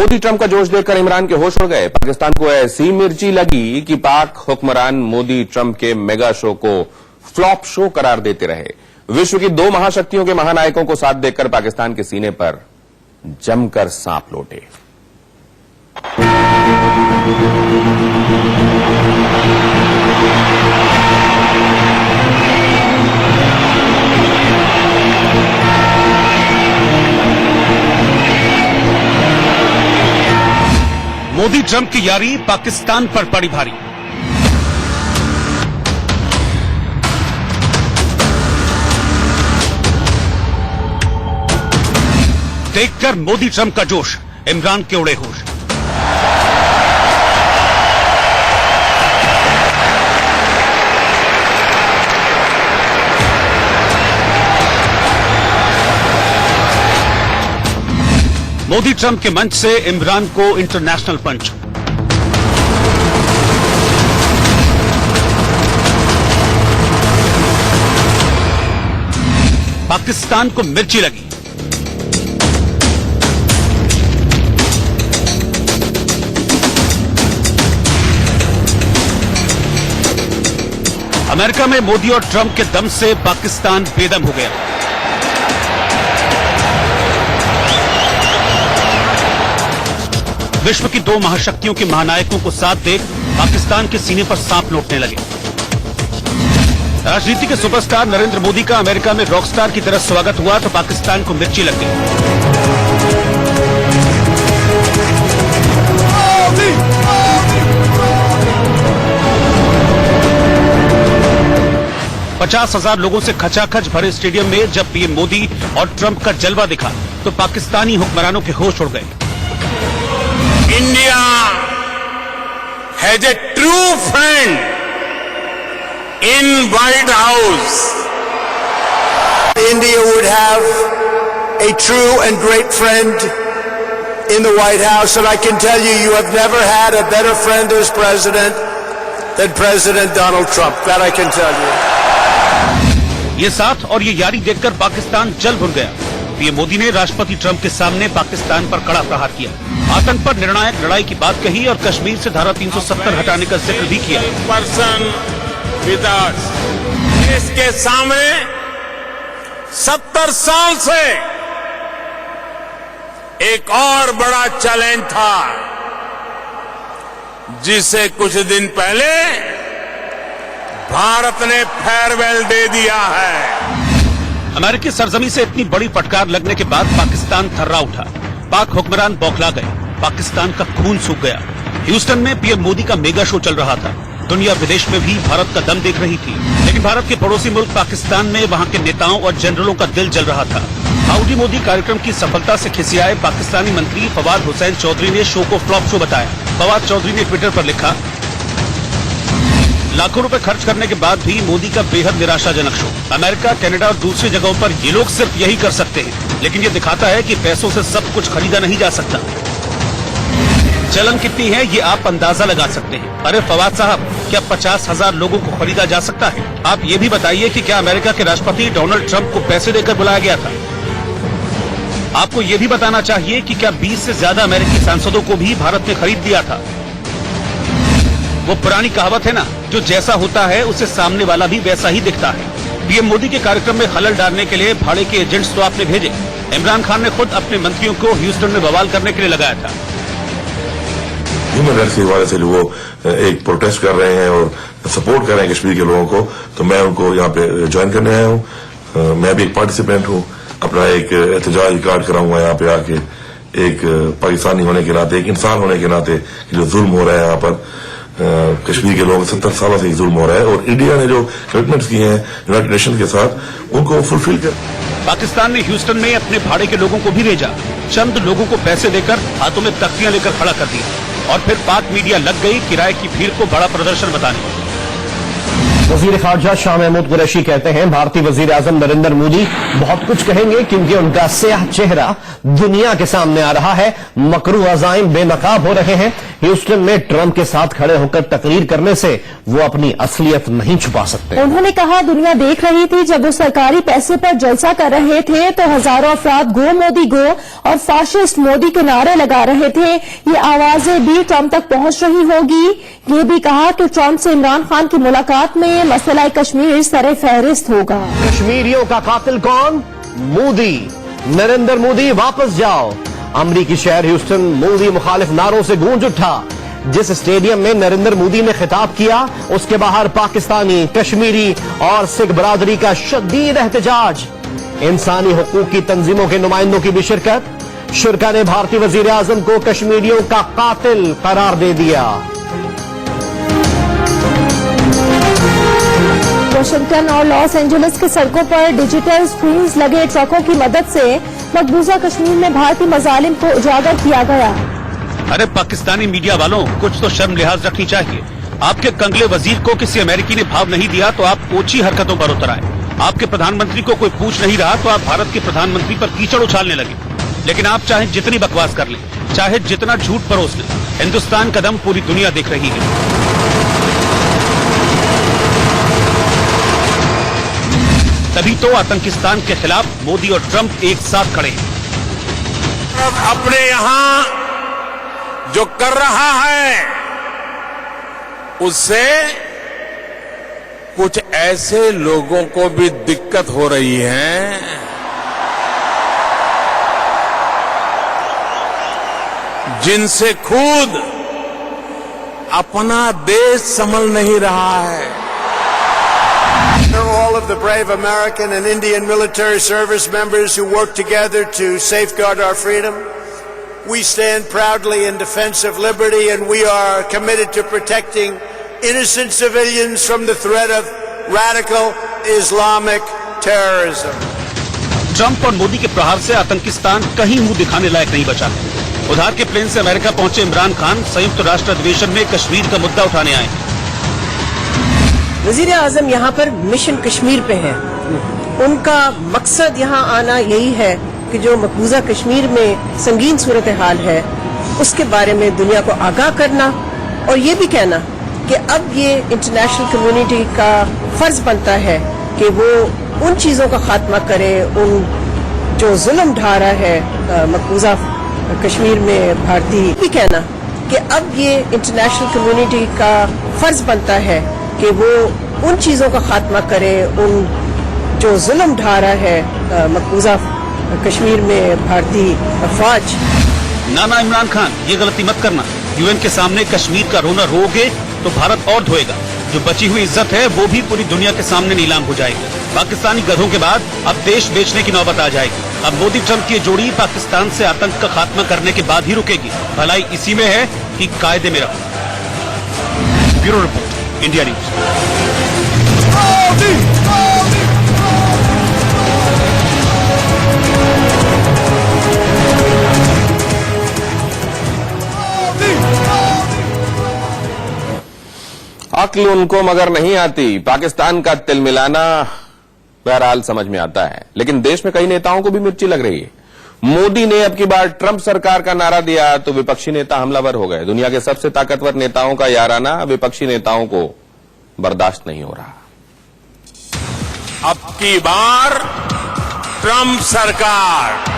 Modi Trump का जोश देखकर इमरान के होश उड़ गए। पाकिस्तान को ऐसी मिर्ची लगी कि पाक हुक्मरान मोदी ट्रंप के मेगा शो को फ्लॉप शो करार देते रहे। विश्व की दो महाशक्तियों के महानायकों को साथ देखकर पाकिस्तान के सीने पर जमकर सांप लौटे। मोदी ट्रंप की यारी पाकिस्तान पर पड़ी भारी। देखकर मोदी ट्रंप का जोश, इमरान के उड़े होश। मोदी ट्रंप के मंच से इमरान को इंटरनेशनल पंच। पाकिस्तान को मिर्ची लगी। अमेरिका में मोदी और ट्रंप के दम से पाकिस्तान बेदम हो गया। विश्व की दो महाशक्तियों के महानायकों को साथ देख पाकिस्तान के सीने पर सांप लौटने लगे। राजनीति के सुपरस्टार नरेंद्र मोदी का अमेरिका में रॉकस्टार की तरह स्वागत हुआ तो पाकिस्तान को मिर्ची लग गई। पचास 50,000 लोगों से खचाखच भरे स्टेडियम में जब पीएम मोदी और ट्रंप का जलवा दिखा तो पाकिस्तानी हुक्मरानों के होश उड़ गए। India has a true friend in White House. India would have a true and great friend in the White House, and I can tell you, you have never had a better friend as president than President Donald Trump. That I can tell you. ये साथ और ये यारी देखकर पाकिस्तान जल भुन गया। PM Modi ने राष्ट्रपति ट्रंप के सामने पाकिस्तान पर कड़ा प्रहार किया, आतंक पर निर्णायक लड़ाई की बात कही और कश्मीर से धारा 370 हटाने का जिक्र भी किया। देश के सामने 70 साल से एक और बड़ा चैलेंज था, जिसे कुछ दिन पहले भारत ने फेयरवेल दे दिया है। अमेरिकी सरजमी से इतनी बड़ी फटकार लगने के बाद पाकिस्तान थर्रा उठा। पाक हुक्मरान बौखला गए। पाकिस्तान का खून सूख गया। ह्यूस्टन में पीएम मोदी का मेगा शो चल रहा था। दुनिया विदेश में भी भारत का दम देख रही थी, लेकिन भारत के पड़ोसी मुल्क पाकिस्तान में वहां के नेताओं और जनरलों का दिल जल रहा था। हाउडी मोदी कार्यक्रम की सफलता से खिसियाए पाकिस्तानी मंत्री फवाद हुसैन चौधरी ने शो को फ्लॉप शो बताया। फवाद चौधरी ने ट्विटर पर लिखा, लाखों रुपए खर्च करने के बाद भी मोदी का बेहद निराशाजनक शो। अमेरिका, कनाडा और दूसरी जगहों पर ये लोग सिर्फ यही कर सकते हैं, लेकिन ये दिखाता है कि पैसों से सब कुछ खरीदा नहीं जा सकता। चलन कितनी है ये आप अंदाजा लगा सकते हैं। अरे फवाद साहब, क्या 50,000 लोगों को खरीदा जा सकता है? आप ये भी बताइए कि क्या अमेरिका के राष्ट्रपति डोनाल्ड ट्रंप को पैसे देकर बुलाया गया था? आपको ये भी बताना चाहिए कि क्या 20 से ज्यादा अमेरिकी सांसदों को भी भारत ने खरीद दिया था? वो पुरानी कहावत है ना, जो जैसा होता है उसे सामने वाला भी वैसा ही दिखता है। पीएम मोदी के कार्यक्रम में खलल डालने के लिए भाड़े के एजेंट्स तो आपने भेजे। इमरान खान ने खुद अपने मंत्रियों को ह्यूस्टन में बवाल करने के लिए लगाया था। ह्यूमन राइट्स के हवाले से वो एक प्रोटेस्ट कर रहे हैं और सपोर्ट कर रहे हैं कश्मीर के लोगों को, तो मैं उनको यहाँ पे ज्वाइन करने आया हूँ। मैं भी एक पार्टिसिपेंट हूँ। अपना एक एहतजाज रिकॉर्ड कराऊंगा यहाँ पे आके, एक पाकिस्तानी होने के नाते, एक इंसान होने के नाते, जो जुल्म हो रहा है यहाँ पर कश्मीर के लोगों 70 सालों से जुल्म हो रहा है, और इंडिया ने जो कमिटमेंट्स किए हैं यूनाइटेड नेशन के साथ, उनको फुलफिल कर। पाकिस्तान ने ह्यूस्टन में अपने भाड़े के लोगों को भी भेजा। चंद लोगों को पैसे देकर हाथों में तख्तियां लेकर खड़ा कर दिया और फिर पाक मीडिया लग गई किराए की भीड़ को बड़ा प्रदर्शन बताने। वजीर खारजा शाह महमूद कुरैशी कहते हैं भारतीय वजीर आजम नरेंद्र मोदी बहुत कुछ कहेंगे क्योंकि उनका स्याह चेहरा दुनिया के सामने आ रहा है। मकरू अजाइम बेनकाब हो रहे हैं। ह्यूस्टन में ट्रंप के साथ खड़े होकर तकरीर करने से वो अपनी असलियत नहीं छुपा सकते। उन्होंने कहा दुनिया देख रही थी जब वो सरकारी पैसे पर जलसा कर रहे थे तो हजारों अफराद गो मोदी गो और फाशिस्ट मोदी के नारे लगा रहे थे। ये आवाजें भी ट्रंप तक पहुंच रही होगी। ये भी कहा कि ट्रंप से इमरान खान की मुलाकात में मसला कश्मीर सरे फहरिस्त होगा। कश्मीरियों का कातिल कौन? मोदी। नरेंद्र मोदी वापस जाओ। अमरीकी शहर ह्यूस्टन मोदी मुखालिफ नारों से गूंज उठा। जिस स्टेडियम में नरेंद्र मोदी ने खिताब किया उसके बाहर पाकिस्तानी, कश्मीरी और सिख बरादरी का शदीद एहतजाज। इंसानी हुकूक की तंजीमों के नुमाइंदों की भी शिरकत। शुरा ने भारतीय वजीर आजम को कश्मीरियों का कातिल करार दे दिया। वाशिंगटन और लॉस एंजलिस की सड़कों पर डिजिटल स्क्रीन्स लगे ट्रकों की मदद से मकबूजा कश्मीर में भारतीय मजालिम को उजागर किया गया। अरे पाकिस्तानी मीडिया वालों, कुछ तो शर्म लिहाज रखनी चाहिए। आपके कंगले वजीर को किसी अमेरिकी ने भाव नहीं दिया तो आप ओछी हरकतों पर उतर आए। आपके प्रधानमंत्री को कोई पूछ नहीं रहा तो आप भारत के प्रधानमंत्री पर कीचड़ उछालने लगे। लेकिन आप चाहे जितनी बकवास कर लें, चाहे जितना झूठ परोस लें, हिंदुस्तान का दम पूरी दुनिया देख रही है। तभी तो आतंकिस्तान के खिलाफ मोदी और ट्रंप एक साथ खड़े हैं। अपने यहां जो कर रहा है उससे कुछ ऐसे लोगों को भी दिक्कत हो रही है जिनसे खुद अपना देश संभल नहीं रहा है। All of the brave American and Indian military service members who work together to safeguard our freedom. We stand proudly in defense of liberty and we are committed to protecting innocent civilians from the threat of radical Islamic terrorism. Trump और मोदी के प्रहार से आतंकिस्तान कहीं मुंह दिखाने लायक नहीं बचा। उधार के प्लेन से अमेरिका पहुंचे इमरान खान संयुक्त राष्ट्र अधिवेशन में कश्मीर का मुद्दा उठाने आए। वजीर आजम यहाँ पर मिशन कश्मीर पे है। उनका मकसद यहाँ आना यही है कि जो मकबूजा कश्मीर में संगीन सूरत हाल है उसके बारे में दुनिया को आगाह करना और ये भी कहना कि अब ये इंटरनेशनल कम्युनिटी का फर्ज बनता है कि वो उन चीजों का खात्मा करे, उन जो जुल्म ढा रहा है मकबूजा कश्मीर में भारतीय, भी कहना कि अब ये इंटरनेशनल कम्युनिटी का फर्ज बनता है कि वो उन चीजों का खात्मा करे, उन जो जुल्म ढा रहा है मकबूजा कश्मीर में भारतीय अफवाज। नाना इमरान खान, ये गलती मत करना। यूएन के सामने कश्मीर का रोना रोगे तो भारत और धोएगा। जो बची हुई इज्जत है वो भी पूरी दुनिया के सामने नीलाम हो जाएगी। पाकिस्तानी गधों के बाद अब देश बेचने की नौबत आ जाएगी। अब मोदी ट्रंप की जोड़ी पाकिस्तान से आतंक का खात्मा करने के बाद ही रुकेगी। भलाई इसी में है कि कायदे में रहो। Bureau report, India news. अक्ल उनको मगर नहीं आती। पाकिस्तान का तिलमिलाना बहरहाल समझ में आता है, लेकिन देश में कई नेताओं को भी मिर्ची लग रही है। मोदी ने अब की बार ट्रंप सरकार का नारा दिया तो विपक्षी नेता हमलावर हो गए। दुनिया के सबसे ताकतवर नेताओं का याराना विपक्षी नेताओं को बर्दाश्त नहीं हो रहा। अब की बार ट्रंप सरकार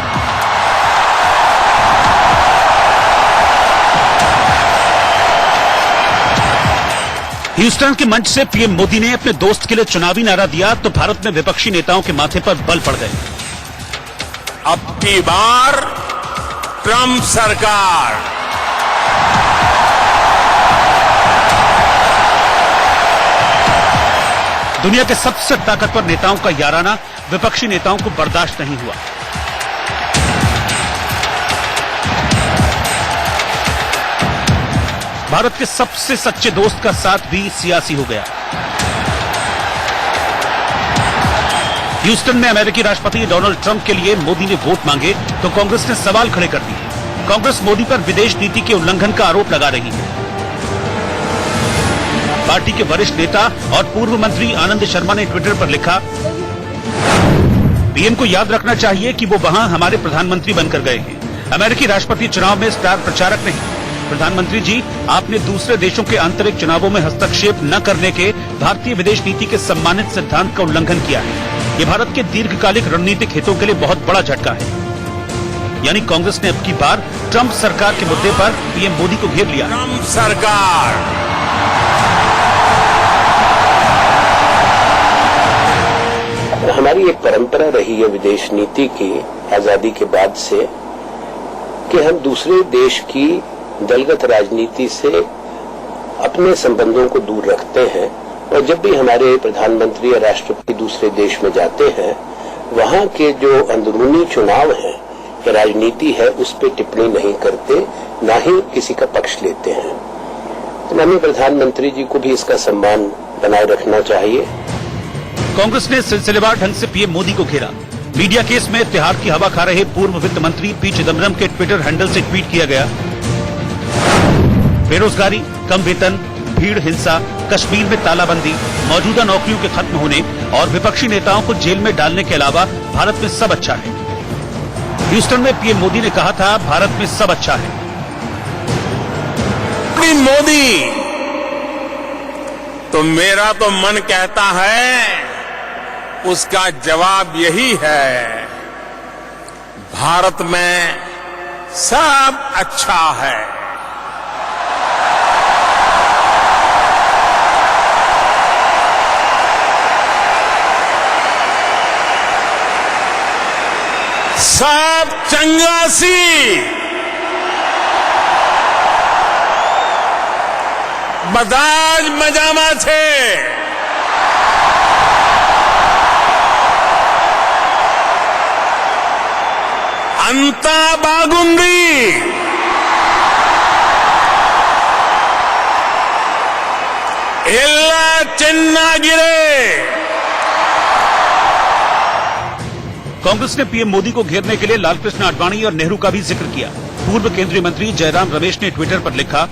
ह्यूस्टन के मंच से पीएम मोदी ने अपने दोस्त के लिए चुनावी नारा दिया तो भारत में विपक्षी नेताओं के माथे पर बल पड़ गए। अब की बार ट्रंप सरकार दुनिया के सबसे ताकतवर नेताओं का याराना विपक्षी नेताओं को बर्दाश्त नहीं हुआ। भारत के सबसे सच्चे दोस्त का साथ भी सियासी हो गया। ह्यूस्टन में अमेरिकी राष्ट्रपति डोनाल्ड ट्रंप के लिए मोदी ने वोट मांगे तो कांग्रेस ने सवाल खड़े कर दिए। कांग्रेस मोदी पर विदेश नीति के उल्लंघन का आरोप लगा रही है। पार्टी के वरिष्ठ नेता और पूर्व मंत्री आनंद शर्मा ने ट्विटर पर लिखा, पीएम को याद रखना चाहिए कि वो वहां हमारे प्रधानमंत्री बनकर गए हैं, अमेरिकी राष्ट्रपति चुनाव में स्टार प्रचारक नहीं। प्रधानमंत्री जी, आपने दूसरे देशों के आंतरिक चुनावों में हस्तक्षेप न करने के भारतीय विदेश नीति के सम्मानित सिद्धांत का उल्लंघन किया है। ये भारत के दीर्घकालिक रणनीतिक हितों के लिए बहुत बड़ा झटका है। यानी कांग्रेस ने अब की बार ट्रंप सरकार के मुद्दे पर पीएम मोदी को घेर लिया। ट्रंप सरकार हमारी एक परंपरा रही है विदेश नीति की आजादी के बाद से कि हम दूसरे देश की दलगत राजनीति से अपने संबंधों को दूर रखते हैं और जब भी हमारे प्रधानमंत्री या राष्ट्रपति दूसरे देश में जाते हैं वहां के जो अंदरूनी चुनाव है या राजनीति है उस पर टिप्पणी नहीं करते, ना ही किसी का पक्ष लेते हैं। तो माननीय प्रधानमंत्री जी को भी इसका सम्मान बनाए रखना चाहिए। कांग्रेस ने सिलसिलेवार ढंग से पीएम मोदी को घेरा। मीडिया केस में तिहाड़ की हवा खा रहे पूर्व वित्त मंत्री पी चिदम्बरम के ट्विटर हैंडल से ट्वीट किया गया, बेरोजगारी, कम वेतन, भीड़ हिंसा, कश्मीर में तालाबंदी, मौजूदा नौकरियों के खत्म होने और विपक्षी नेताओं को जेल में डालने के अलावा भारत में सब अच्छा है। ह्यूस्टन में पीएम मोदी ने कहा था, भारत में सब अच्छा है। मोदी तो मेरा तो मन कहता है उसका जवाब यही है, भारत में सब अच्छा है। सब चंगासी, बदाज मजामा छे। अंता बागुंदी, एल्ला चेन्नागिरे। कांग्रेस ने पीएम मोदी को घेरने के लिए लालकृष्ण आडवाणी और नेहरू का भी जिक्र किया। पूर्व केंद्रीय मंत्री जयराम रमेश ने ट्विटर पर लिखा,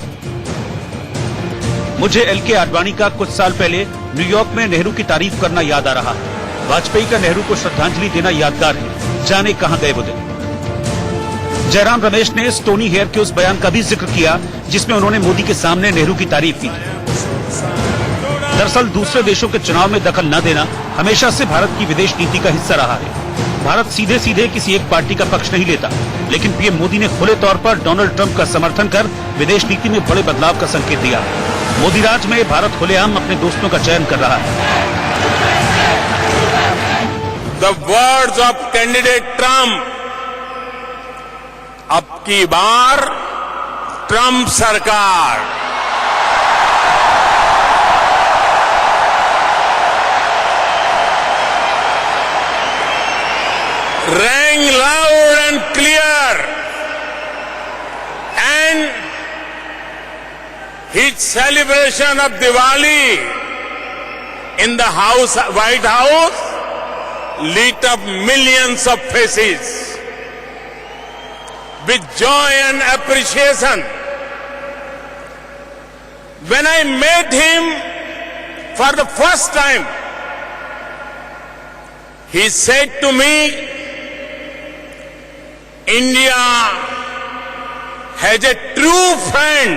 मुझे एलके आडवाणी का कुछ साल पहले न्यूयॉर्क में नेहरू की तारीफ करना याद आ रहा है। वाजपेयी का नेहरू को श्रद्धांजलि देना यादगार है, जाने कहां गए वो दिन। जयराम रमेश ने स्टोनी हेयर के उस बयान का भी जिक्र किया जिसमें उन्होंने मोदी के सामने नेहरू की तारीफ की। दरअसल दूसरे देशों के चुनाव में दखल न देना हमेशा से भारत की विदेश नीति का हिस्सा रहा है। भारत सीधे सीधे किसी एक पार्टी का पक्ष नहीं लेता, लेकिन पीएम मोदी ने खुले तौर पर डोनाल्ड ट्रंप का समर्थन कर विदेश नीति में बड़े बदलाव का संकेत दिया। मोदी राज में भारत खुलेआम अपने दोस्तों का चयन कर रहा है। The words of candidate Trump, अब की बार ट्रंप सरकार। rang loud and clear, and his celebration of Diwali in the White House lit up millions of faces with joy and appreciation. When I met him for the first time, he said to me, India has a true friend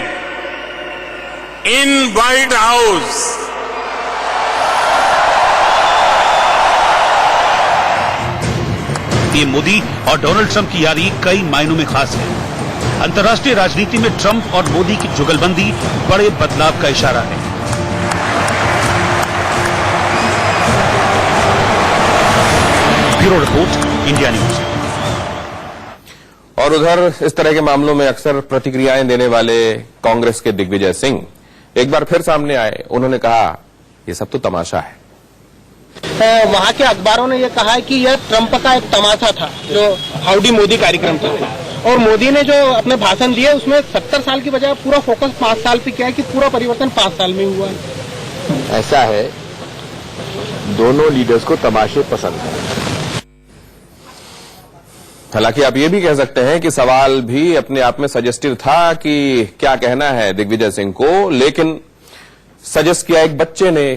in White House. PM Modi और Donald Trump की यारी कई मायनों में खास है। अंतर्राष्ट्रीय राजनीति में ट्रंप और मोदी की जुगलबंदी बड़े बदलाव का इशारा है। Bureau report, India news. और उधर इस तरह के मामलों में अक्सर प्रतिक्रियाएं देने वाले कांग्रेस के दिग्विजय सिंह एक बार फिर सामने आए। उन्होंने कहा, ये सब तो तमाशा है। वहाँ के अखबारों ने यह कहा है कि यह ट्रंप का एक तमाशा था, जो हाउडी मोदी कार्यक्रम था, और मोदी ने जो अपने भाषण दिए उसमें 70 साल की बजाय पूरा फोकस 5 साल पे किया है कि पूरा परिवर्तन 5 साल में हुआ है। ऐसा है, दोनों लीडर्स को तमाशे पसंद है। हालांकि आप ये भी कह सकते हैं कि सवाल भी अपने आप में सजेस्टिव था कि क्या कहना है दिग्विजय सिंह को, लेकिन सजेस्ट किया एक बच्चे ने,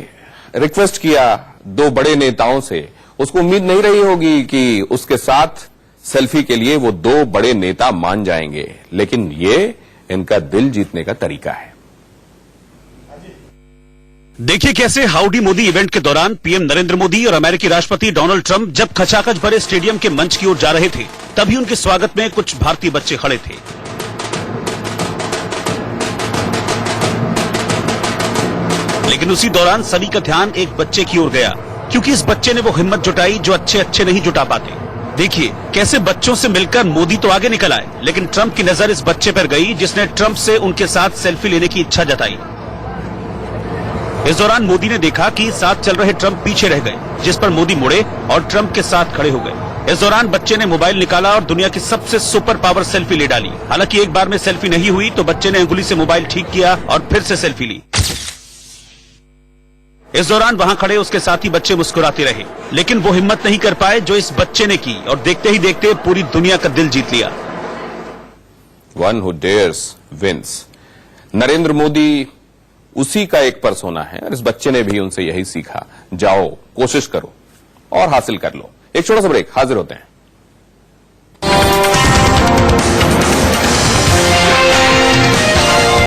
रिक्वेस्ट किया दो बड़े नेताओं से। उसको उम्मीद नहीं रही होगी कि उसके साथ सेल्फी के लिए वो दो बड़े नेता मान जाएंगे, लेकिन ये इनका दिल जीतने का तरीका है। देखिए कैसे हाउडी मोदी इवेंट के दौरान पीएम नरेंद्र मोदी और अमेरिकी राष्ट्रपति डोनाल्ड ट्रंप जब खचाखच भरे स्टेडियम के मंच की ओर जा रहे थे, तभी उनके स्वागत में कुछ भारतीय बच्चे खड़े थे। लेकिन उसी दौरान सभी का ध्यान एक बच्चे की ओर गया, क्योंकि इस बच्चे ने वो हिम्मत जुटाई जो अच्छे नहीं जुटा पाते। देखिए कैसे बच्चों से मिलकर मोदी तो आगे निकल आए, लेकिन ट्रंप की नजर इस बच्चे पर गई जिसने ट्रंप से उनके साथ सेल्फी लेने की इच्छा जताई। इस दौरान मोदी ने देखा कि साथ चल रहे ट्रंप पीछे रह गए, जिस पर मोदी मुड़े और ट्रंप के साथ खड़े हो गए। इस दौरान बच्चे ने मोबाइल निकाला और दुनिया की सबसे सुपर पावर सेल्फी ले डाली। हालांकि एक बार में सेल्फी नहीं हुई तो बच्चे ने अंगुली से मोबाइल ठीक किया और फिर से सेल्फी ली। इस दौरान वहां खड़े उसके साथी बच्चे मुस्कुराते रहे, लेकिन वो हिम्मत नहीं कर पाए जो इस बच्चे ने की, और देखते ही देखते पूरी दुनिया का दिल जीत लिया। One who dares wins. Narendra Modi उसी का एक पर्सोना है और इस बच्चे ने भी उनसे यही सीखा। जाओ, कोशिश करो और हासिल कर लो। एक छोटा सा ब्रेक, हाजिर होते हैं।